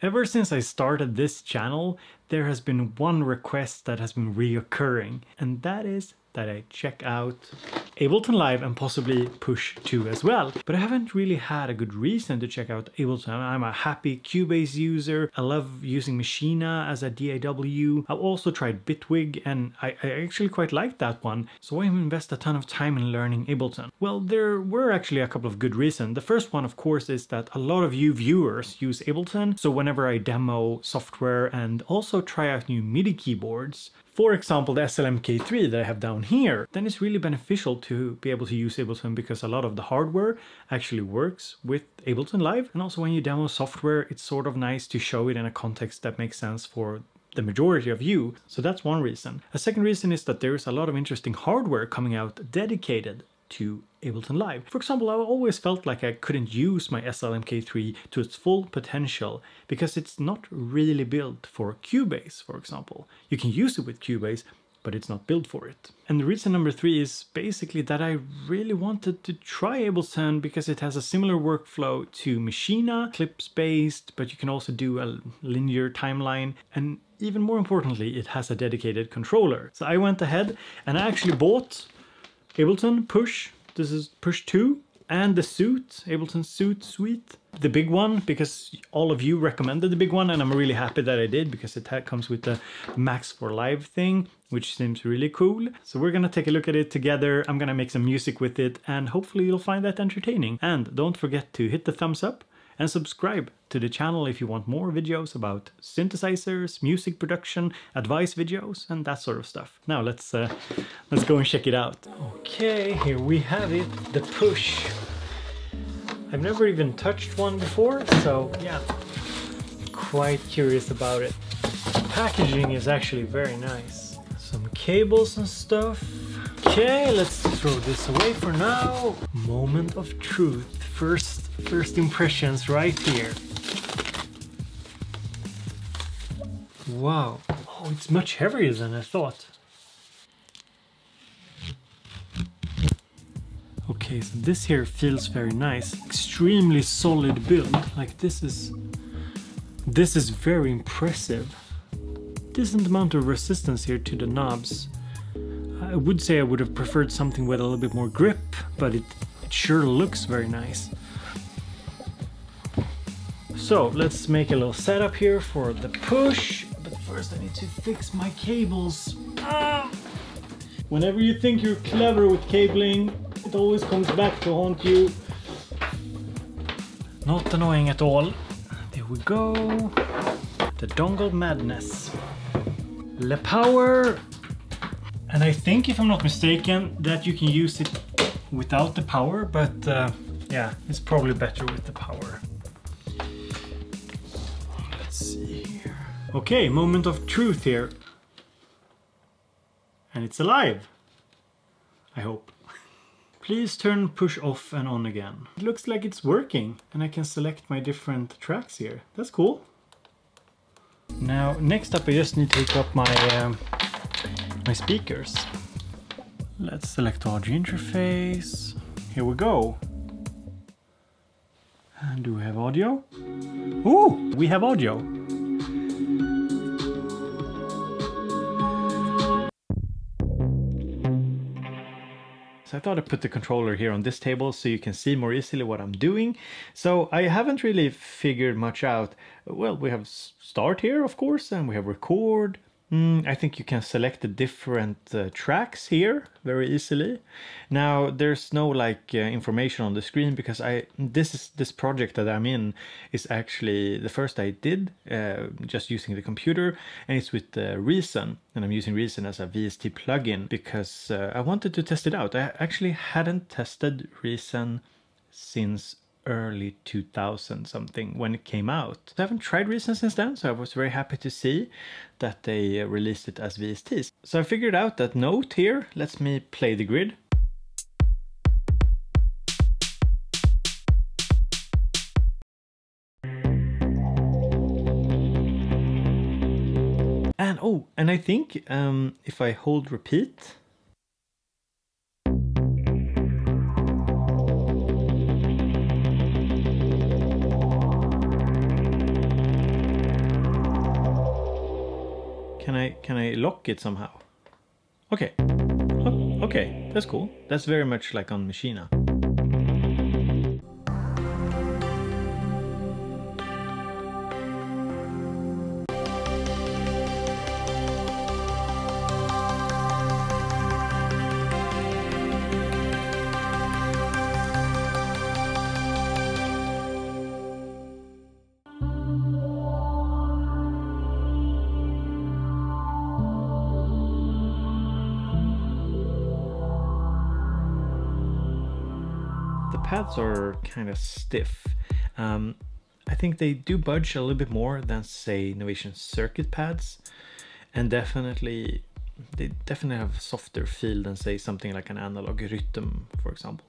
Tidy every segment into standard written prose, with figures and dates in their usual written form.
Ever since I started this channel, there has been one request that has been reoccurring, and that is that I check out Ableton Live and possibly Push 2 as well. But I haven't really had a good reason to check out Ableton. I'm a happy Cubase user. I love using Machina as a DAW. I've also tried Bitwig and I actually quite like that one. So why invest a ton of time in learning Ableton? Well, there were actually a couple of good reasons. The first one, of course, is that a lot of you viewers use Ableton. So whenever I demo software and also try out new MIDI keyboards, for example, the SLMK3 that I have down here, then it's really beneficial to be able to use Ableton because a lot of the hardware actually works with Ableton Live. And also when you demo software, it's sort of nice to show it in a context that makes sense for the majority of you. So that's one reason. A second reason is that there's a lot of interesting hardware coming out dedicated to Ableton Live. For example, I always felt like I couldn't use my SLMK3 to its full potential because it's not really built for Cubase, for example. You can use it with Cubase, but it's not built for it. And the reason number 3 is basically that I really wanted to try Ableton because it has a similar workflow to Machina, clips-based, but you can also do a linear timeline, and even more importantly, it has a dedicated controller. So I went ahead and I actually bought Ableton Push, this is Push 2, and the Suite, Ableton Suite, the big one, because all of you recommended the big one, and I'm really happy that I did because it comes with the Max for Live thing, which seems really cool. So we're gonna take a look at it together, I'm gonna make some music with it, and hopefully you'll find that entertaining. And don't forget to hit the thumbs up and subscribe to the channel if you want more videos about synthesizers, music production, advice videos, and that sort of stuff. Now let's go and check it out. Okay, here we have it, the Push. I've never even touched one before, so yeah, quite curious about it. The packaging is actually very nice. Some cables and stuff. Okay, let's throw this away for now. Moment of truth. First impressions right here. Wow. Oh, it's much heavier than I thought. Okay, so this here feels very nice. Extremely solid build. Like this is very impressive. Decent amount of resistance here to the knobs. I would say I would have preferred something with a little bit more grip, but it sure looks very nice. So let's make a little setup here for the Push, but first I need to fix my cables. Whenever you think you're clever with cabling, it always comes back to haunt you. Not annoying at all. There we go. The dongle madness. Le power. And I think, if I'm not mistaken, that you can use it without the power, but yeah, it's probably better with the power. Let's see here. Okay, moment of truth here. And it's alive. I hope. Please turn Push off and on again. It looks like it's working, and I can select my different tracks here. That's cool. Now, next up I just need to hook up my my speakers. Let's select audio interface. Here we go. And do we have audio? Ooh, we have audio. So I thought I'd put the controller here on this table so you can see more easily what I'm doing. So I haven't really figured much out. Well, we have start here, of course, and we have record. I think you can select the different tracks here very easily. Now there's no like information on the screen because this project that I'm in is actually the first I did just using the computer, and it's with Reason, and I'm using Reason as a VST plugin because I wanted to test it out. I actually hadn't tested Reason since early 2000 something when it came out. I haven't tried Reason since then, so I was very happy to see that they released it as VSTs. So I figured out that note here lets me play the grid. And oh, and I think if I hold repeat, Can I lock it somehow? Okay. Oh, okay, that's cool. That's very much like on Machina. Pads are kind of stiff. I think they do budge a little bit more than, say, Novation Circuit pads, and they definitely have a softer feel than, say, something like an analog rhythm, for example.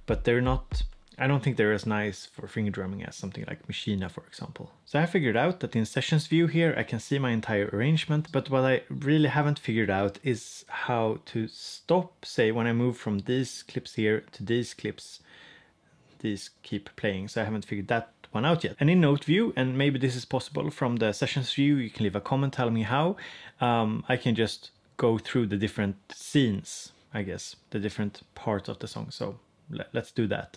But they're not, I don't think they're as nice for finger drumming as something like Machina, for example. So I figured out that in Sessions view here I can see my entire arrangement, but what I really haven't figured out is how to stop, say, when I move from these clips here to these clips. These keep playing, so I haven't figured that one out yet. And in Note view, and maybe this is possible from the Sessions view, you can leave a comment telling me how, I can just go through the different scenes, I guess, the different parts of the song. So let's do that.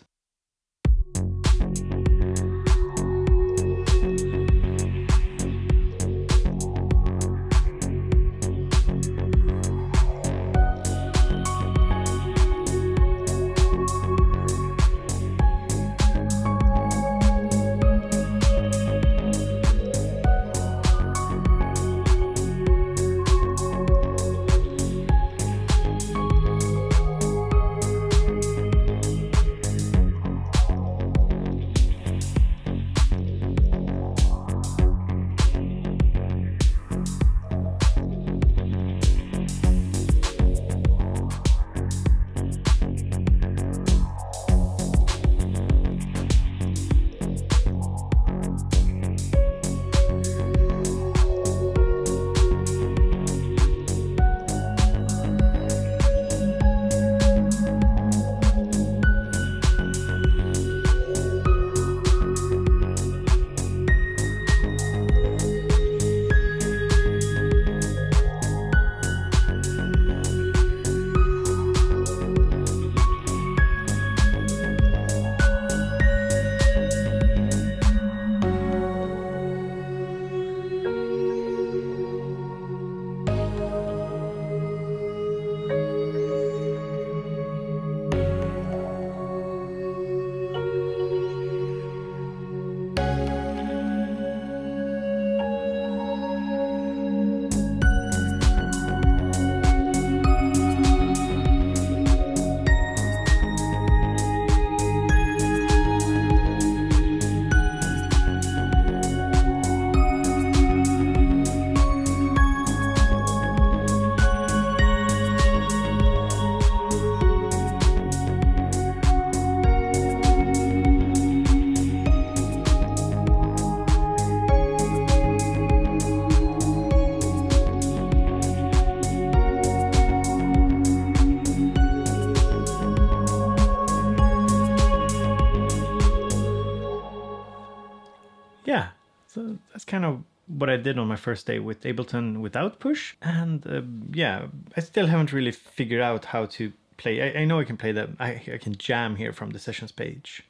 Yeah, so that's kind of what I did on my first day with Ableton without Push. And yeah, I still haven't really figured out how to play. I know I can play that. I can jam here from the Sessions page.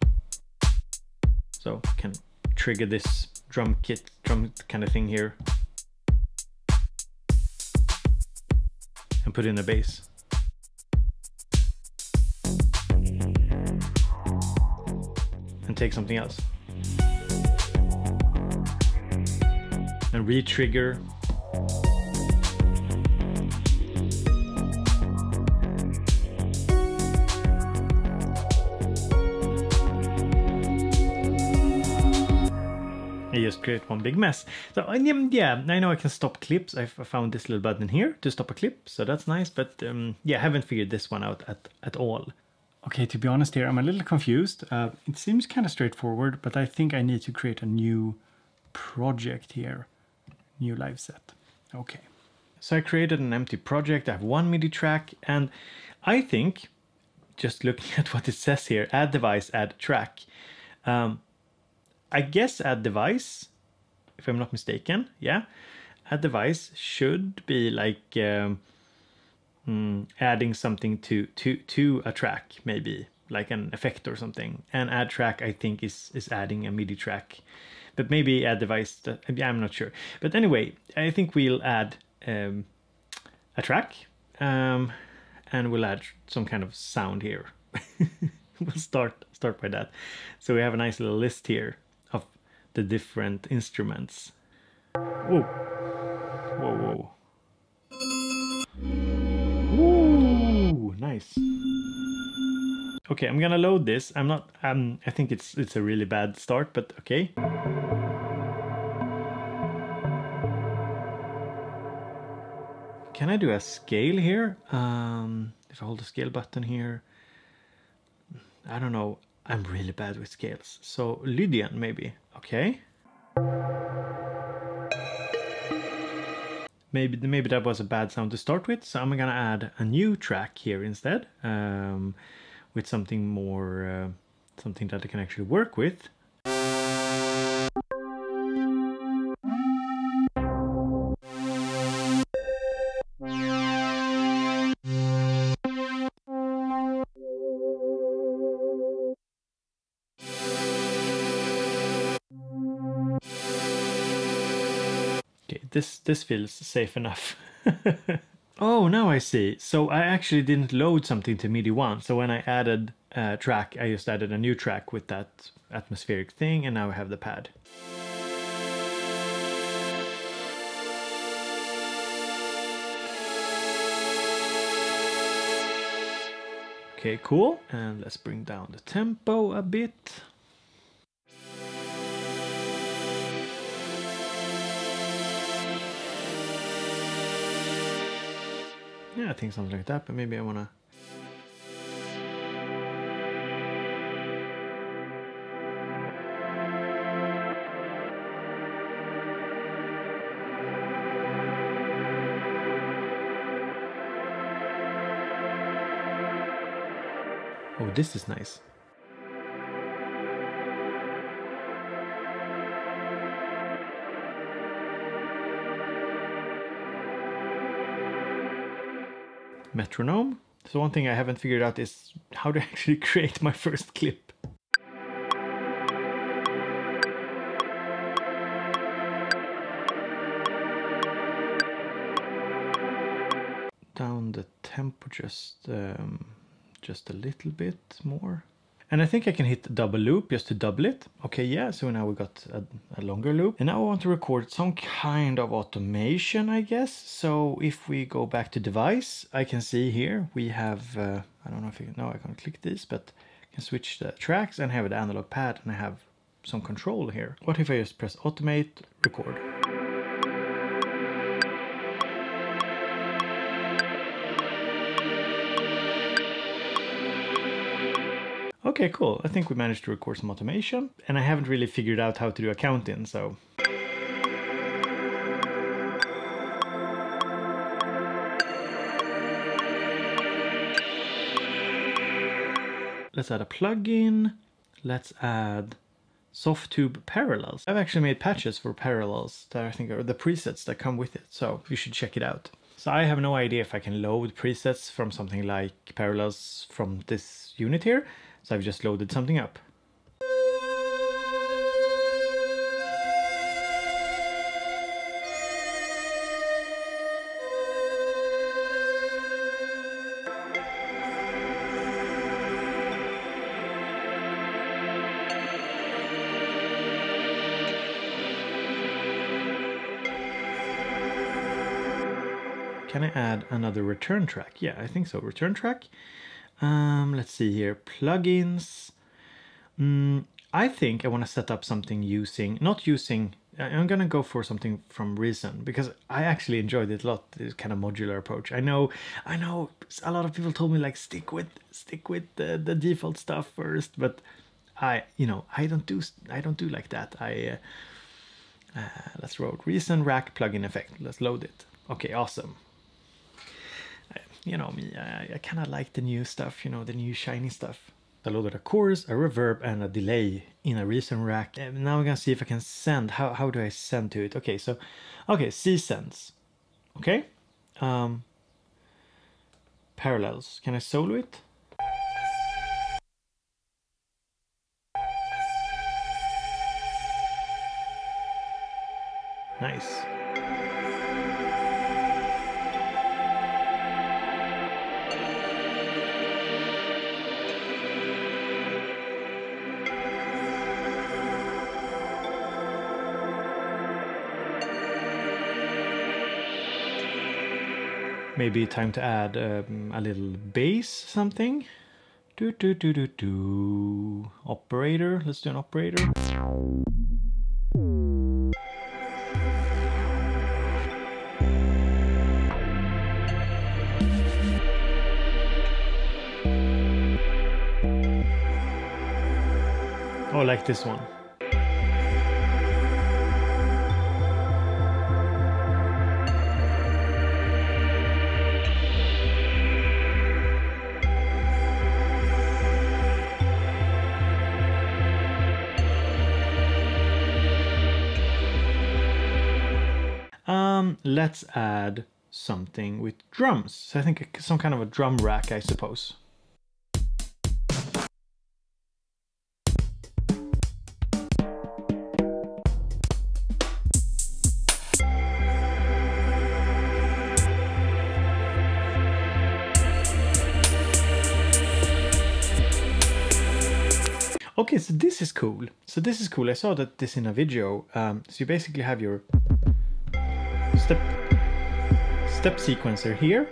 So I can trigger this drum kind of thing here and put in a bass. And take something else. And re-trigger. I just create one big mess. So yeah, I know I can stop clips. I found this little button here to stop a clip, so that's nice. But yeah, I haven't figured this one out at all. Okay, to be honest here, I'm a little confused. It seems kind of straightforward, but I think I need to create a new project here. New live set. Okay. So I created an empty project. I have one MIDI track, and I think, just looking at what it says here, add device, add track. I guess add device, if I'm not mistaken, yeah. add device should be like adding something to a track, maybe like an effect or something. And add track, I think, is adding a MIDI track, but maybe add device. Yeah, I'm not sure. But anyway, I think we'll add a track, and we'll add some kind of sound here. We'll start by that. So we have a nice little list here of the different instruments. Oh, whoa. Ooh, nice. Okay, I'm gonna load this. I think it's a really bad start, but okay. Can I do a scale here? If I hold the scale button here, I don't know. I'm really bad with scales. So Lydian maybe. Okay. Maybe that was a bad sound to start with, so I'm gonna add a new track here instead, with something more, something that I can actually work with. This feels safe enough. Oh, now I see. So I actually didn't load something to MIDI 1. So when I added a track, I just added a new track with that atmospheric thing, and now I have the pad. Okay, cool. And let's bring down the tempo a bit. Yeah, I think something like that, but maybe I wanna... Oh, this is nice. Metronome. So one thing I haven't figured out is how to actually create my first clip. Down the tempo just a little bit more. And I think I can hit double loop just to double it. Okay, yeah, so now we got a longer loop. And now I want to record some kind of automation, I guess. So if we go back to device, I can see here we have, I don't know if you know, I can click this, but I can switch the tracks and have the analog pad, and I have some control here. What if I just press automate, record? Okay, cool. I think we managed to record some automation, and I haven't really figured out how to do a count-in, so... Let's add a plugin. Let's add Softtube parallels. I've actually made patches for parallels that I think are the presets that come with it, so you should check it out. So I have no idea if I can load presets from something like parallels from this unit here. So I've just loaded something up. Can I add another return track? Yeah, I think so. Return track. Let's see here. Plugins. I think I want to set up something I'm going to go for something from Reason, because I actually enjoyed it a lot, this kind of modular approach. I know a lot of people told me like stick with the default stuff first, but I don't do like that. Let's load Reason rack plugin effect. Let's load it. Okay, awesome. You know me, I kind of like the new stuff, the new shiny stuff. a loaded a chorus, a reverb, and a delay in a reason rack. And now we're gonna see if I can send. How do I send to it? Okay, so C sends. Okay. Parallels. Can I solo it? Nice. Maybe time to add a little bass, something. Operator. Let's do an operator. Oh, like this one. Let's add something with drums. So I think some kind of a drum rack, I suppose. Okay, so this is cool. I saw that this in a video. So you basically have your step sequencer here.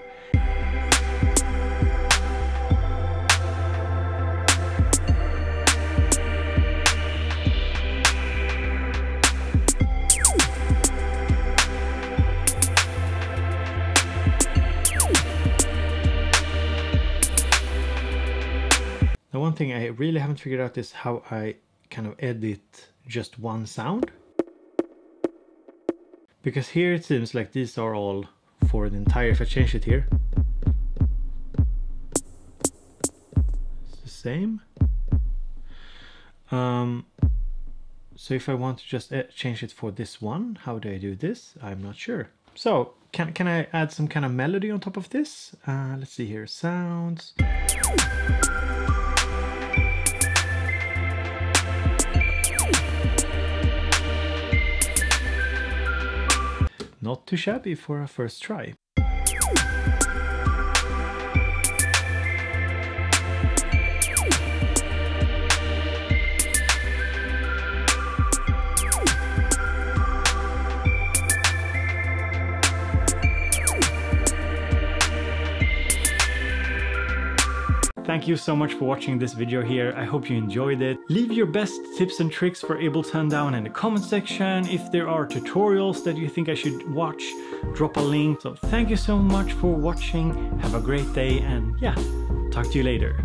The one thing I really haven't figured out is how I kind of edit just one sound. Because here it seems like these are all for the entire, if I change it here. It's the same. So if I want to just change it for this one, how do I do this? I'm not sure. So can I add some kind of melody on top of this? Let's see here, sounds. Not too shabby for a first try. Thank you so much for watching this video here. I hope you enjoyed it. Leave your best tips and tricks for Ableton down in the comment section. If there are tutorials that you think I should watch, drop a link. So thank you so much for watching. Have a great day and yeah, talk to you later.